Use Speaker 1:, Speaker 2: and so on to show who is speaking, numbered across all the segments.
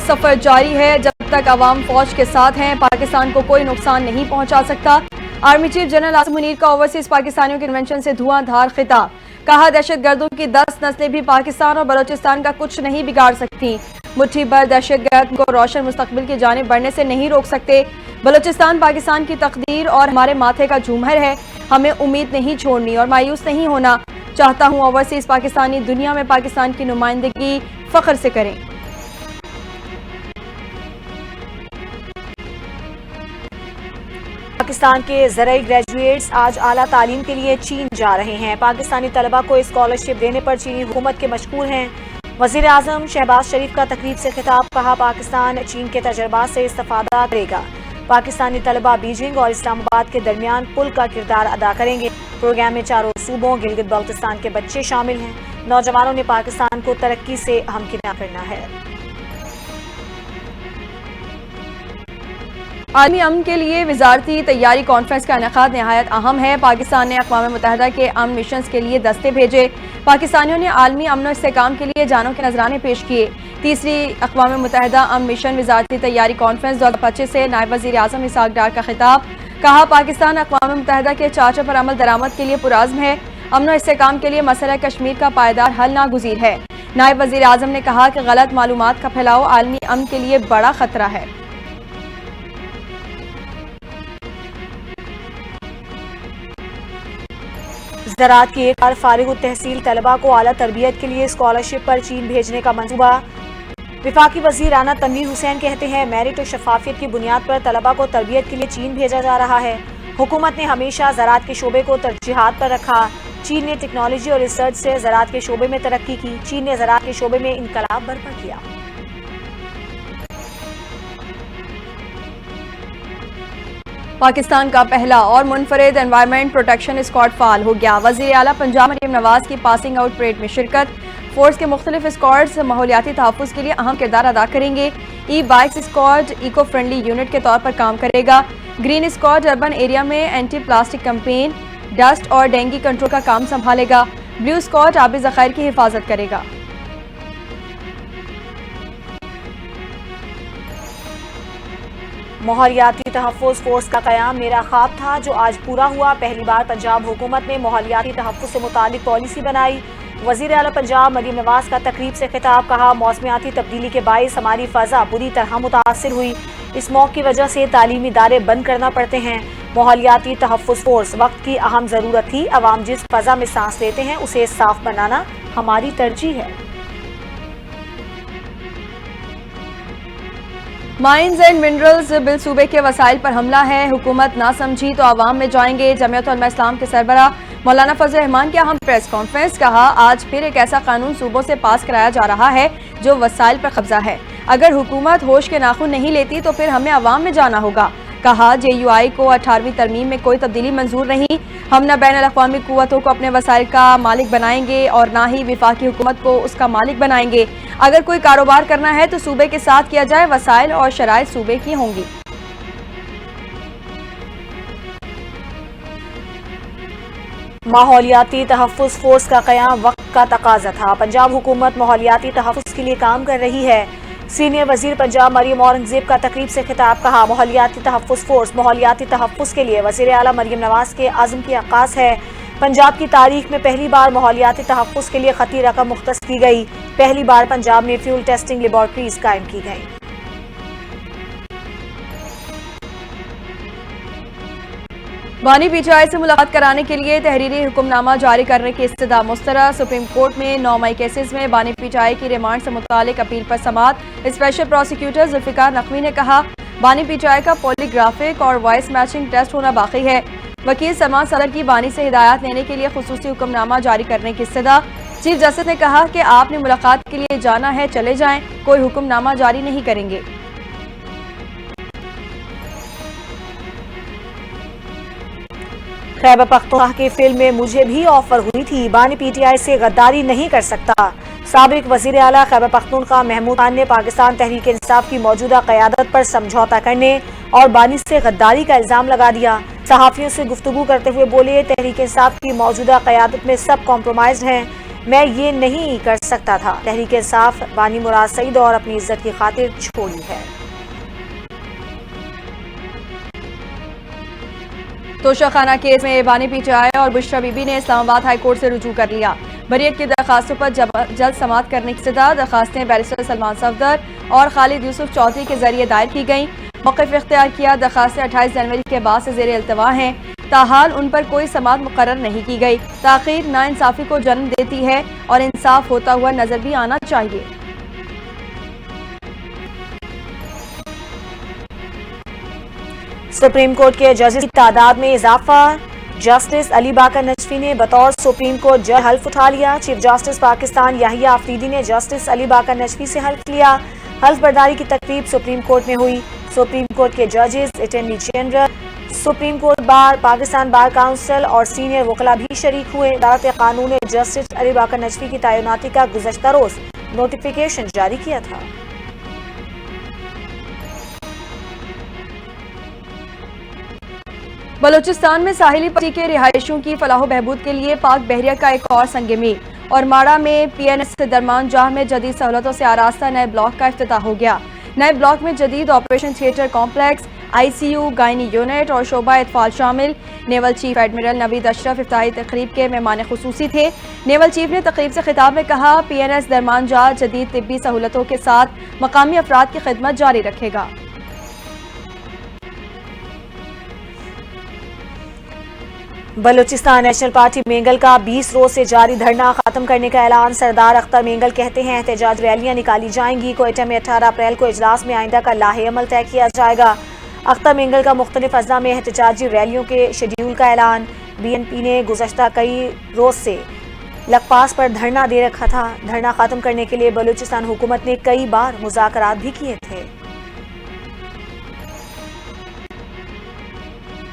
Speaker 1: سفر جاری ہے، جب تک عوام فوج کے ساتھ ہیں پاکستان کو کوئی نقصان نہیں پہنچا سکتا۔ Army chief general Asim Munir کا اوورسیز پاکستانیوں کے کنونشن سے دھواں دھار خطاب، کہا دہشت گردوں کی 10 نسلیں بھی پاکستان اور بلوچستان کا کچھ نہیں بگاڑ سکتی، مٹھی بھر دہشت گرد کو روشن مستقبل کی جانب بڑھنے سے نہیں روک سکتے۔ بلوچستان پاکستان کی تقدیر اور ہمارے ماتھے کا جھومر ہے، ہمیں امید نہیں چھوڑنی اور مایوس نہیں ہونا، چاہتا ہوں اوورسیز پاکستانی دنیا میں پاکستان کی نمائندگی فخر سے کریں۔
Speaker 2: پاکستان کے زرعی گریجویٹس آج اعلیٰ تعلیم کے لیے چین جا رہے ہیں۔ پاکستانی طلبہ کو اسکالرشپ دینے پر چینی حکومت کے مشغول ہیں۔ وزیر اعظم شہباز شریف کا تقریب سے خطاب، کہا پاکستان چین کے تجربات سے استفادہ کرے گا۔ پاکستانی طلبہ بیجنگ اور اسلام آباد کے درمیان پل کا کردار ادا کریں گے۔ پروگرام میں چاروں صوبوں گلگت بلتستان کے بچے شامل ہیں۔ نوجوانوں نے پاکستان کو ترقی سے ہمکنار کرنا ہے۔
Speaker 1: عالمی امن کے لیے وزارتی تیاری کانفرنس کا انعقاد نہایت اہم ہے۔ پاکستان نے اقوام متحدہ کے امن مشنز کے لیے دستے بھیجے، پاکستانیوں نے عالمی امن و استحکام کے لیے جانوں کے نذرانے پیش کیے۔ تیسری اقوام متحدہ امن مشن وزارتی تیاری کانفرنس 2025 سے نائب وزیر اعظم اسحاق ڈار کا خطاب، کہا پاکستان اقوام متحدہ کے چارٹر پر عمل درآمد کے لیے پرعزم ہے، امن و استحکام کے لیے مسئلہ کشمیر کا پائیدار حل ناگزیر ہے۔ نائب وزیر اعظم نے کہا کہ غلط معلومات کا پھیلاؤ عالمی امن کے لیے بڑا خطرہ ہے۔
Speaker 2: زراعت کی ایک بار فارغ التحصیل طلبہ کو اعلیٰ تربیت کے لیے اسکالرشپ پر چین بھیجنے کا منصوبہ۔ وفاقی وزیر رانا تنویر حسین کہتے ہیں میرٹ و شفافیت کی بنیاد پر طلبہ کو تربیت کے لیے چین بھیجا جا رہا ہے۔ حکومت نے ہمیشہ زراعت کے شعبے کو ترجیحات پر رکھا۔ چین نے ٹیکنالوجی اور ریسرچ سے زراعت کے شعبے میں ترقی کی۔ چین نے زراعت کے شعبے میں انقلاب برپا کیا۔
Speaker 1: پاکستان کا پہلا اور منفرد انوائرمنٹ پروٹیکشن اسکواڈ فعال ہو گیا۔ وزیر اعلیٰ پنجاب مریم نواز کی پاسنگ آؤٹ پریڈ میں شرکت۔ فورس کے مختلف اسکواڈز ماحولیاتی تحفظ کے لیے اہم کردار ادا کریں گے۔ E bikes squad eco friendly unit کے طور پر کام کرے گا۔ گرین اسکواڈ اربن ایریا میں اینٹی پلاسٹک کمپین، ڈسٹ اور ڈینگی کنٹرول کا کام سنبھالے گا۔ بلیو اسکواڈ آبی ذخائر کی حفاظت کرے گا۔
Speaker 2: ماحولیاتی تحفظ فورس کا قیام میرا خواب تھا جو آج پورا ہوا۔ پہلی بار پنجاب حکومت نے ماحولیاتی تحفظ سے متعلق پالیسی بنائی۔ وزیر اعلیٰ پنجاب مریم نواز کا تقریب سے خطاب، کہا موسمیاتی تبدیلی کے باعث ہماری فضا بری طرح متاثر ہوئی، اس موت کی وجہ سے تعلیمی ادارے بند کرنا پڑتے ہیں۔ ماحولیاتی تحفظ فورس وقت کی اہم ضرورت تھی، عوام جس فضا میں سانس لیتے ہیں اسے صاف بنانا ہماری ترجیح ہے۔
Speaker 1: مائنز اینڈ منرلز بل صوبے کے وسائل پر حملہ ہے، حکومت نہ سمجھی تو عوام میں جائیں گے۔ جمعیت علماء اسلام کے سربراہ مولانا فضل الرحمان کی اہم پریس کانفرنس، کہا آج پھر ایک ایسا قانون صوبوں سے پاس کرایا جا رہا ہے جو وسائل پر قبضہ ہے، اگر حکومت ہوش کے ناخن نہیں لیتی تو پھر ہمیں عوام میں جانا ہوگا۔ کہا جے یو آئی کو 18ویں ترمیم میں کوئی تبدیلی منظور نہیں، ہم نہ بین الاقوامی قوتوں کو اپنے وسائل کا مالک بنائیں گے اور نہ ہی وفاقی حکومت کو اس کا مالک بنائیں گے۔ اگر کوئی کاروبار کرنا ہے تو صوبے کے ساتھ کیا جائے، وسائل اور شرائط صوبے کی ہوں گی۔
Speaker 2: ماحولیاتی تحفظ فورس کا قیام وقت کا تقاضا تھا، پنجاب حکومت ماحولیاتی تحفظ کے لیے کام کر رہی ہے۔ سینئر وزیر پنجاب مریم اورنگزیب کا تقریب سے خطاب، کہا ماحولیاتی تحفظ فورس ماحولیاتی تحفظ کے لیے وزیر اعلیٰ مریم نواز کے عزم کی عکاس ہے۔ پنجاب کی تاریخ میں پہلی بار ماحولیاتی تحفظ کے لیے خطی رقم مختص کی گئی، پہلی بار پنجاب میں فیول ٹیسٹنگ لیبارٹریز قائم کی گئیں۔
Speaker 1: بانی پی ٹی آئی سے ملاقات کرانے کے لیے تحریری حکم نامہ جاری کرنے کی استدعا مسترد۔ سپریم کورٹ میں 9 مئی کیسز میں بانی پی ٹی آئی کی ریمانڈ سے متعلق اپیل پر سماعت۔ اسپیشل پروسیکیوٹر ذوالفقار نقوی نے کہا بانی پی ٹی آئی کا پولی گرافک اور وائس میچنگ ٹیسٹ ہونا باقی ہے۔ وکیل سلمان صدر کی بانی سے ہدایات لینے کے لیے خصوصی حکم نامہ جاری کرنے کی استدعا۔ چیف جسٹس نے کہا کہ آپ نے ملاقات کے لیے جانا ہے چلے جائیں، کوئی حکم نامہ جاری نہیں کریں گے۔
Speaker 2: خیبر پختونخوا کی فلم میں مجھے بھی آفر ہوئی تھی، بانی پی ٹی آئی سے غداری نہیں کر سکتا۔ سابق وزیر اعلیٰ خیبر پختونخوا محمود خان نے پاکستان تحریک انصاف کی موجودہ قیادت پر سمجھوتا کرنے اور بانی سے غداری کا الزام لگا دیا۔ صحافیوں سے گفتگو کرتے ہوئے بولے تحریک انصاف کی موجودہ قیادت میں سب کمپرومائزڈ ہیں، میں یہ نہیں کر سکتا تھا. تحریک انصاف بانی مراد سعید اور اپنی عزت کی خاطر چھوڑی ہے.
Speaker 1: توشہ خانہ کیس میں بانی پی ٹی آئی اور بشرا بی بی نے اسلام آباد ہائی کورٹ سے رجوع کر لیا. بریت کی درخواستوں پر جلد سماعت کرنے کی استدعا. درخواستیں بیرسٹر سلمان صفدر اور خالد یوسف چودھری کے ذریعے دائر کی گئیں. موقف اختیار کیا. درخواستیں 28 جنوری کے بعد سے زیر التوا ہیں. تاحال ان پر کوئی سماعت مقرر نہیں کی گئی. تاخیر ناانصافی کو جنم دیتی ہے اور انصاف ہوتا ہوا نظر بھی آنا چاہیے.
Speaker 2: سپریم کورٹ کے ججز کی تعداد میں اضافہ. جسٹس علی باقر نجفی نے بطور سپریم کورٹ جج حلف اٹھا لیا. چیف جسٹس پاکستان یحییٰ آفریدی نے جسٹس علی باقر نجفی سے حلف لیا. حلف برداری کی تقریب سپریم کورٹ میں ہوئی. سپریم کورٹ کے ججز، attorney general, supreme court bar, Pakistan bar council اور سینئر وکلاء بھی شریک ہوئے. وزارت قانون نے جسٹس علی باقر نجفی کی تعیناتی کا گزشتہ روز نوٹیفیکیشن جاری کیا تھا.
Speaker 1: بلوچستان میں ساحلی پٹی کے رہائشیوں کی فلاح و بہبود کے لیے پاک بحریہ کا ایک اور سنگ میل. اور ماڑا میں پی این ایس درمان جاہ میں جدید سہولتوں سے آراستہ نئے بلاک کا افتتاح ہو گیا. نئے بلاک میں جدید operation theatre complex, I C U, gynae unit اور شعبہ اطفال شامل. نیول چیف ایڈمرل نوید اشرف افتتاحی تقریب کے مہمان خصوصی تھے. نیول چیف نے تقریب سے خطاب میں کہا، پی این ایس درمان جاہ جدید طبی سہولتوں کے ساتھ مقامی افراد کی خدمت جاری رکھے گا.
Speaker 2: بلوچستان نیشنل پارٹی مینگل کا 20 روز سے جاری دھرنا ختم کرنے کا اعلان. سردار اختر مینگل کہتے ہیں احتجاج ریلیاں نکالی جائیں گی. کوئٹہ میں 18 اپریل کو اجلاس میں آئندہ کا لاحِ عمل طے کیا جائے گا. اختر مینگل کا مختلف اضلاع میں احتجاجی ریلیوں کے شیڈیول کا اعلان. بی این پی نے گزشتہ کئی روز سے لکپاس پر دھرنا دے رکھا تھا. دھرنا ختم کرنے کے لیے بلوچستان حکومت نے کئی بار مذاکرات بھی کیے تھے.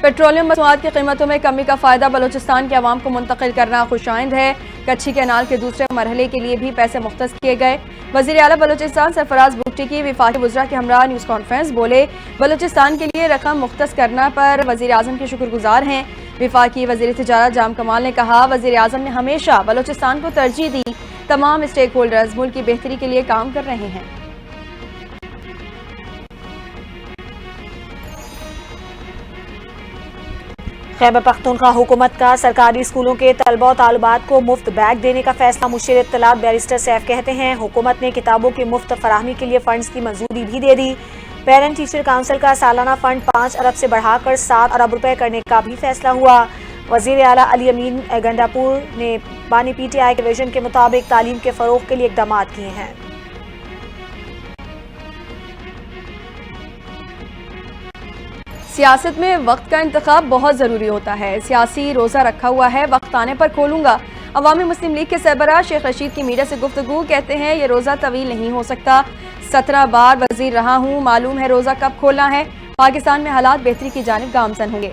Speaker 1: پیٹرولیم مصنوعات کی قیمتوں میں کمی کا فائدہ بلوچستان کے عوام کو منتقل کرنا خوشائند ہے. کچھی کینال کے دوسرے مرحلے کے لیے بھی پیسے مختص کیے گئے. وزیر اعلیٰ بلوچستان سرفراز بگٹی کی وفاقی وزراء کے ہمراہ نیوز کانفرنس. بولے، بلوچستان کے لیے رقم مختص کرنا پر وزیر اعظم کے شکر گزار ہیں. وفاقی وزیر تجارت جام کمال نے کہا، وزیر اعظم نے ہمیشہ بلوچستان کو ترجیح دی. تمام اسٹیک ہولڈرز ملک کی بہتری کے لیے کام کر رہے ہیں.
Speaker 2: خیبر پختونخوا حکومت کا سرکاری اسکولوں کے طلبہ و طالبات کو مفت بیگ دینے کا فیصلہ. مشیر اطلاعات بیرسٹر سیف کہتے ہیں، حکومت نے کتابوں کی مفت فراہمی کے لیے فنڈز کی منظوری بھی دے دی. پیرنٹ ٹیچر کونسل کا سالانہ فنڈ 5 ارب سے بڑھا کر 7 ارب روپے کرنے کا بھی فیصلہ ہوا. وزیر اعلیٰ علی امین گنڈاپور نے بانی پی ٹی آئی کے ویژن کے مطابق تعلیم کے فروغ کے لیے اقدامات کیے ہیں.
Speaker 1: سیاست میں وقت کا انتخاب بہت ضروری ہوتا ہے. سیاسی روزہ رکھا ہوا ہے، وقت آنے پر کھولوں گا. عوامی مسلم لیگ کے سربراہ شیخ رشید کی میڈیا سے گفتگو. کہتے ہیں، یہ روزہ طویل نہیں ہو سکتا. 17 بار وزیر رہا ہوں، معلوم ہے روزہ کب کھولنا ہے. پاکستان میں حالات بہتری کی جانب گامزن ہوں گے.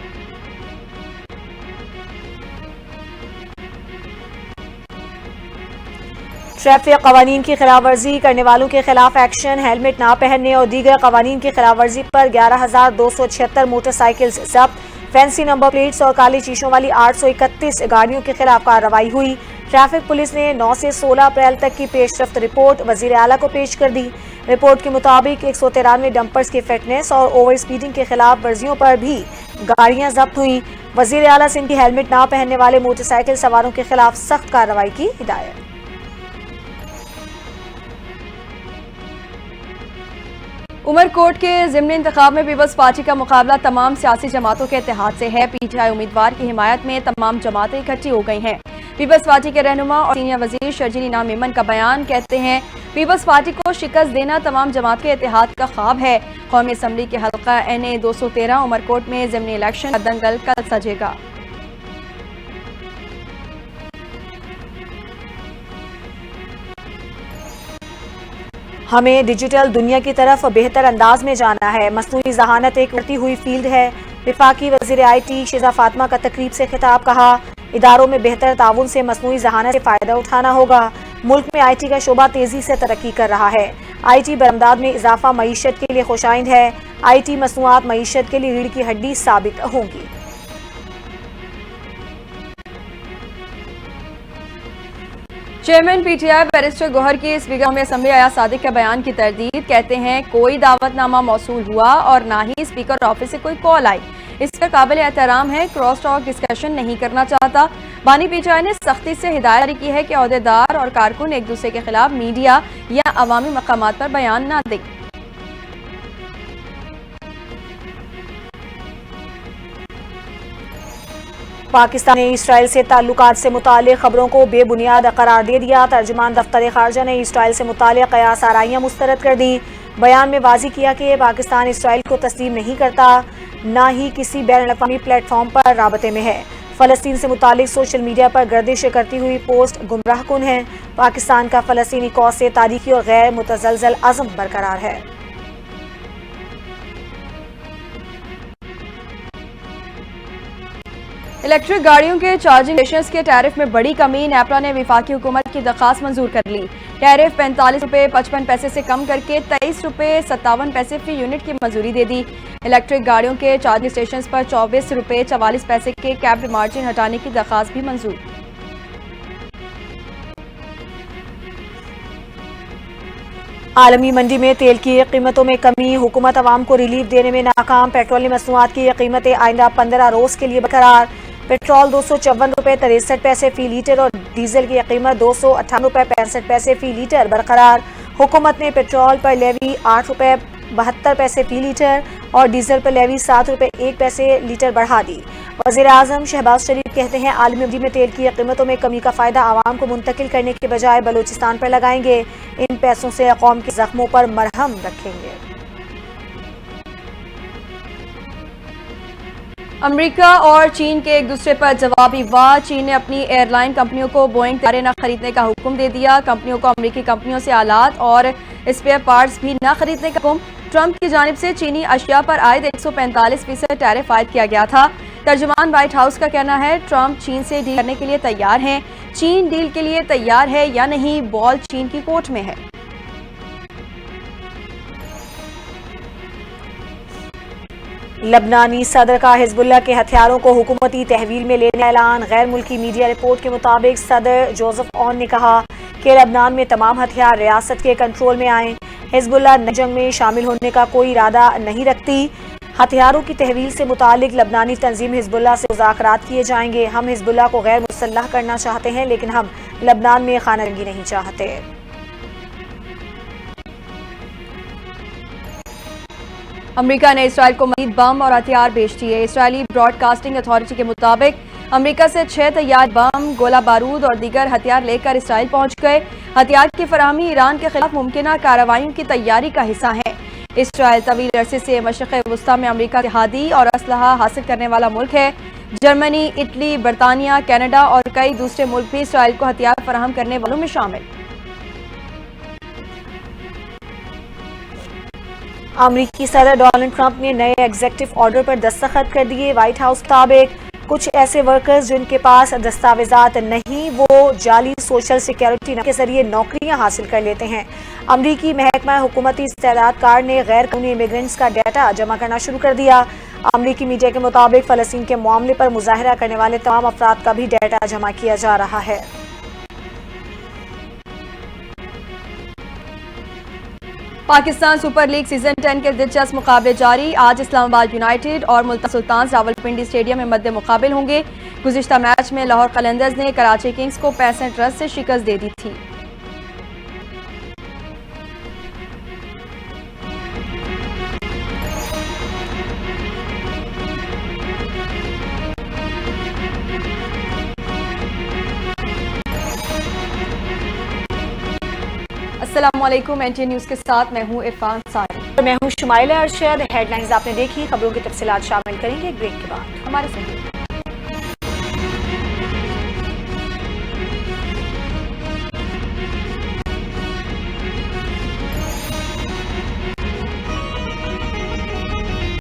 Speaker 2: ٹریفک قوانین کی خلاف ورزی کرنے والوں کے خلاف ایکشن. ہیلمٹ نہ پہننے اور دیگر قوانین کی خلاف ورزی پر 11,276 موٹر سائیکلز ضبط. فینسی نمبر پلیٹس اور کالی شیشوں والی 831 گاڑیوں کے خلاف کارروائی ہوئی. ٹریفک پولیس نے 9 سے 16 اپریل تک کی پیش رفت رپورٹ وزیر اعلیٰ کو پیش کر دی. رپورٹ کے مطابق 193 ڈمپرز کی فٹنس اور اوور سپیڈنگ کے خلاف ورزیوں پر بھی گاڑیاں ضبط ہوئیں. وزیر اعلیٰ سے ان کی ہیلمٹ نہ پہننے والے موٹر سائیکل سواروں کے خلاف سخت کارروائی کی ہدایت.
Speaker 1: عمر کوٹ کے ضمنی انتخاب میں پیپلز پارٹی کا مقابلہ تمام سیاسی جماعتوں کے اتحاد سے ہے. پی ٹی آئی امیدوار کی حمایت میں تمام جماعتیں اکٹھی ہو گئی ہیں. پیپلز پارٹی کے رہنما اور سینئر وزیر شرجیل انعام میمن کا بیان. کہتے ہیں، پیپلز پارٹی کو شکست دینا تمام جماعت کے اتحاد کا خواب ہے. قومی اسمبلی کے حلقہ NA 213 عمر کوٹ میں ضمنی الیکشن کا دنگل کل سجے گا.
Speaker 2: ہمیں ڈیجیٹل دنیا کی طرف بہتر انداز میں جانا ہے. مصنوعی ذہانت ایک بڑھتی ہوئی فیلڈ ہے. وفاقی وزیر IT شیزہ فاطمہ کا تقریب سے خطاب. کہا، اداروں میں بہتر تعاون سے مصنوعی ذہانت سے فائدہ اٹھانا ہوگا. ملک میں IT کا شعبہ تیزی سے ترقی کر رہا ہے. IT برآمدات میں اضافہ معیشت کے لیے خوشائند ہے. IT مصنوعات معیشت کے لیے ریڑھ کی ہڈی ثابت ہوں گی.
Speaker 1: Chairman P T I barrister Gohar کی اسپیکر قومی اسمبلی ایاز صادق کے بیان کی تردید، کہتے ہیں کوئی دعوت نامہ موصول ہوا اور نہ ہی اسپیکر آفس سے کوئی کال آئی، اس کا قابل احترام ہے، کراس ٹاک ڈسکشن نہیں کرنا چاہتا۔ بانی پی ٹی آئی نے سختی سے ہدایت جاری کی ہے کہ عہدیدار اور کارکن ایک دوسرے کے خلاف میڈیا یا عوامی مقامات پر بیان نہ دیں۔
Speaker 2: پاکستان نے اسرائیل سے تعلقات سے متعلق خبروں کو بے بنیاد قرار دے دیا۔ ترجمان دفتر خارجہ نے اسرائیل سے متعلق قیاس آرائیاں مسترد کر دیں۔ بیان میں واضح کیا کہ پاکستان اسرائیل کو تسلیم نہیں کرتا، نہ ہی کسی بین الاقوامی پلیٹ فارم پر رابطے میں ہے۔ فلسطین سے متعلق سوشل میڈیا پر گردشیں کرتی ہوئی پوسٹ گمراہ کن ہیں۔ پاکستان کا فلسطینی کاز سے تاریخی اور غیر متزلزل عزم برقرار ہے۔
Speaker 1: الیکٹرک گاڑیوں کے چارجنگ اسٹیشنز کے ٹیرف میں بڑی کمی، نیپرا نے وفاقی حکومت کی درخواست منظور کر لی۔ ٹیرف 45 روپے 55 پیسے سے کم کر کے 23 روپے 57 پیسے فی یونٹ کی منظوری دے دی۔ الیکٹرک گاڑیوں کے چارجنگ اسٹیشنز پر 24 روپے 44 پیسے کے کیپڈ مارجن ہٹانے کی درخواست بھی منظور۔
Speaker 2: عالمی منڈی میں تیل کی قیمتوں میں کمی، حکومت عوام کو ریلیف دینے میں ناکام، پیٹرولیم مصنوعات کی قیمتیں آئندہ 15 روز کے لیے برقرار۔ پیٹرول 254 روپے 63 پیسے فی لیٹر اور ڈیزل کی قیمت 258 روپے 65 پیسے فی لیٹر برقرار۔ حکومت نے پیٹرول پر لیوی 8 روپے 72 پیسے فی لیٹر اور ڈیزل پر لیوی 7 روپے 1 پیسے لیٹر بڑھا دی۔ وزیر اعظم شہباز شریف کہتے ہیں عالمی منڈی میں تیل کی قیمتوں میں کمی کا فائدہ عوام کو منتقل کرنے کے بجائے بلوچستان پر لگائیں گے، ان پیسوں سے قوم کے زخموں پر مرہم رکھیں گے۔
Speaker 1: امریکہ اور چین کے ایک دوسرے پر جوابی وار، چین نے اپنی ایئر لائن کمپنیوں کو بوئنگ طیارے نہ خریدنے کا حکم دے دیا، کمپنیوں کو امریکی کمپنیوں سے آلات اور اسپیئر پارٹس بھی نہ خریدنے کا حکم۔ ٹرمپ کی جانب سے چینی اشیاء پر عائد 145% ٹیرف عائد کیا گیا تھا۔ ترجمان وائٹ ہاؤس کا کہنا ہے ٹرمپ چین سے ڈیل کرنے کے لیے تیار ہیں، چین ڈیل کے لیے تیار ہے یا نہیں، بال چین کی کورٹ میں ہے۔
Speaker 2: لبنانی صدر کا حزب اللہ کے ہتھیاروں کو حکومتی تحویل میں لینے کا اعلان، غیر ملکی میڈیا رپورٹ کے مطابق صدر جوزف اون نے کہا کہ لبنان میں تمام ہتھیار ریاست کے کنٹرول میں آئیں، حزب اللہ نئی جنگ میں شامل ہونے کا کوئی ارادہ نہیں رکھتی، ہتھیاروں کی تحویل سے متعلق لبنانی تنظیم حزب اللہ سے مذاکرات کیے جائیں گے، ہم حزب اللہ کو غیر مسلح کرنا چاہتے ہیں لیکن ہم لبنان میں خانہ جنگی نہیں چاہتے۔
Speaker 1: امریکہ نے اسرائیل کو مزید بم اور ہتھیار بھیج دیے۔ اسرائیلی براڈ کاسٹنگ اتھارٹی کے مطابق امریکہ سے 6 تیار بم، گولہ بارود اور دیگر ہتھیار لے کر اسرائیل پہنچ گئے۔ ہتھیار کی فراہمی ایران کے خلاف ممکنہ کارروائیوں کی تیاری کا حصہ ہے۔ اسرائیل طویل عرصے سے مشرق وسطی میں امریکہ کے اتحادی اور اسلحہ حاصل کرنے والا ملک ہے۔ جرمنی، اٹلی، برطانیہ، کینیڈا اور کئی دوسرے ملک بھی اسرائیل کو ہتھیار فراہم کرنے والوں میں شامل۔
Speaker 2: امریکی صدر ڈونلڈ ٹرمپ نے نئے ایگزیکٹو آرڈر پر دستخط کر دیے۔ وائٹ ہاؤس کے مطابق کچھ ایسے ورکرز جن کے پاس دستاویزات نہیں وہ جعلی سوشل سیکیورٹی کے ذریعے نوکریاں حاصل کر لیتے ہیں۔ امریکی محکمہ حکومتی استعداد کار نے غیر قانونی امیگرنٹس کا ڈیٹا جمع کرنا شروع کر دیا۔ امریکی میڈیا کے مطابق فلسطین کے معاملے پر مظاہرہ کرنے والے تمام افراد کا بھی ڈیٹا جمع کیا جا رہا ہے۔
Speaker 1: پاکستان سپر لیگ سیزن 10 کے دلچسپ مقابلے جاری، آج اسلام آباد یونائیٹڈ اور ملتان سلطانز راولپنڈی اسٹیڈیم میں مد مقابل ہوں گے۔ گزشتہ میچ میں لاہور قلندرز نے کراچی کنگز کو 65 رنز سے شکست دے دی تھی۔ السلام علیکم، NTA نیوز کے ساتھ میں ہوں عرفان ساری۔
Speaker 2: میں ہوں شمائلہ ارشد۔ ہیڈ لائنز آپ نے دیکھی، خبروں کی تفصیلات شامل کریں گے ایک بریک کے بعد۔
Speaker 1: ہمارے ساتھ